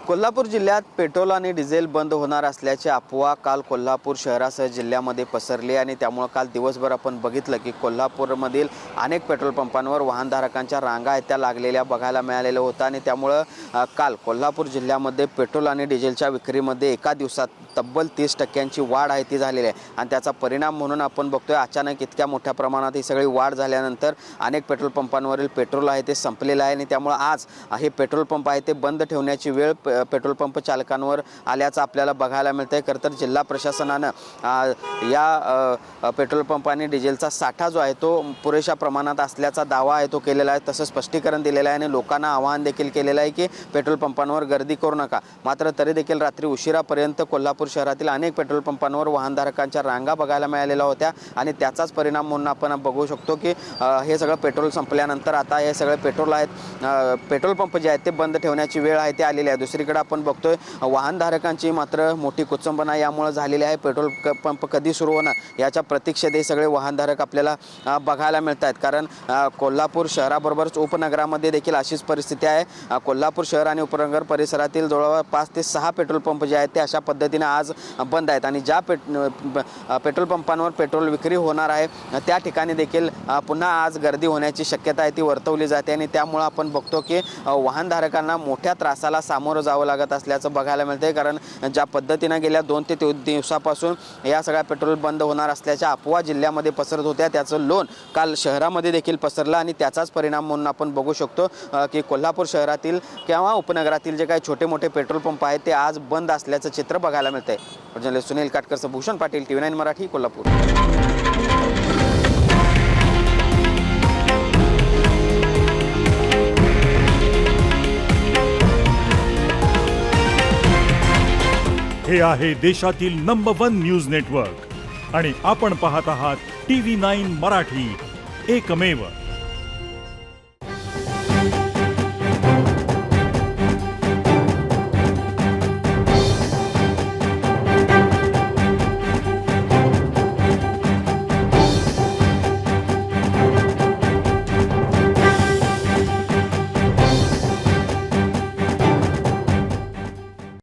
कोल्हापूर जिल्ह्यात पेट्रोल आणि डिझेल बंद होणार असल्याची अफवा काल कोल्हापूर शहरासह जिल्ह्यामध्ये पसरली आणि त्यामुळे काल दिवसभर आपण बघितलं की कोल्हापूरमधील अनेक पेट्रोल पंपांवर वाहनधारकांच्या रांगा आहेत त्या लागलेल्या बघायला मिळालेलं होतं आणि त्यामुळं काल कोल्हापूर जिल्ह्यामध्ये पेट्रोल आणि डिझेलच्या विक्रीमध्ये एका दिवसात तब्बल 30% वाढ आहे ती झालेली आहे आणि त्याचा परिणाम म्हणून आपण बघतोय अचानक इतक्या मोठ्या प्रमाणात ही सगळी वाढ झाल्यानंतर अनेक पेट्रोल पंपांवरील पेट्रोल आहे ते संपलेलं आहे आणि त्यामुळे आज हे पेट्रोल पंप आहे ते बंद ठेवण्याची वेळ पेट्रोल पंप चालकांवर आल्याचं आपल्याला बघायला मिळतंय। खरं तर जिल्हा प्रशासनानं या पेट्रोल पंप आणि डिझेलचा साठा जो आहे तो पुरेशा प्रमाणात असल्याचा दावा आहे तो केलेला आहे, तसं स्पष्टीकरण दिलेलं आहे आणि लोकांना आवाहन देखील केलेलं आहे की पेट्रोल पंपांवर गर्दी करू नका। मात्र तरी देखील रात्री उशिरापर्यंत कोल्हापूर शहरातील अनेक पेट्रोल पंपांवर वाहनधारकांच्या रांगा बघायला मिळालेल्या होत्या आणि त्याचाच परिणाम म्हणून आपण बघू शकतो की हे सगळं पेट्रोल संपल्यानंतर आता हे सगळे पेट्रोल आहेत पेट्रोल पंप जे आहेत ते बंद ठेवण्याची वेळ आहे ते आलेली आहे। दुसरीकडे आपण बघतोय वाहनधारकांची मात्र मोठी कुचंबना यामुळे झालेली आहे। पेट्रोल पंप कधी सुरू होणार याच्या प्रतीक्षेत हे सगळे वाहनधारक आपल्याला बघायला मिळत आहेत, कारण कोल्हापूर शहराबरोबरच उपनगरामध्ये देखील अशीच परिस्थिती आहे। कोल्हापूर शहर आणि उपनगर परिसरातील जवळपास 5 ते 6 पेट्रोल पंप जे आहेत ते अशा पद्धतीने आज बंद आहेत आणि ज्या पेट्रोल पंपांवर पेट्रोल विक्री होणार आहे त्या ठिकाणी देखील पुन्हा आज गर्दी होण्याची शक्यता आहे ती वर्तवली जाते आणि त्यामुळे आपण बघतो की वाहनधारकांना मोठ्या त्रासाला सामोरं जावं लागत असल्याचं बघायला मिळतंय, कारण ज्या पद्धतीने गेल्या 2 ते 3 दिवसापासून या सगळ्या पेट्रोल बंद होणार असल्याच्या अफवा जिल्ह्यामध्ये पसरत होत्या त्याचं लोन काल शहरामध्ये देखील पसरलं आणि त्याचाच परिणाम म्हणून आपण बघू शकतो की कोल्हापूर शहरातील किंवा उपनगरातील जे काही छोटे मोठे पेट्रोल पंप आहेत ते आज बंद असल्याचं चित्र बघायला मिळतंय। Journalist Sunil Katkar, Bhushan Patil, TV9 Marathi, Kolhapur. हे आहे देशातील नंबर 1 न्यूज नेटवर्क आणि आपण पाहत आहात TV9 मराठी, एकमेव।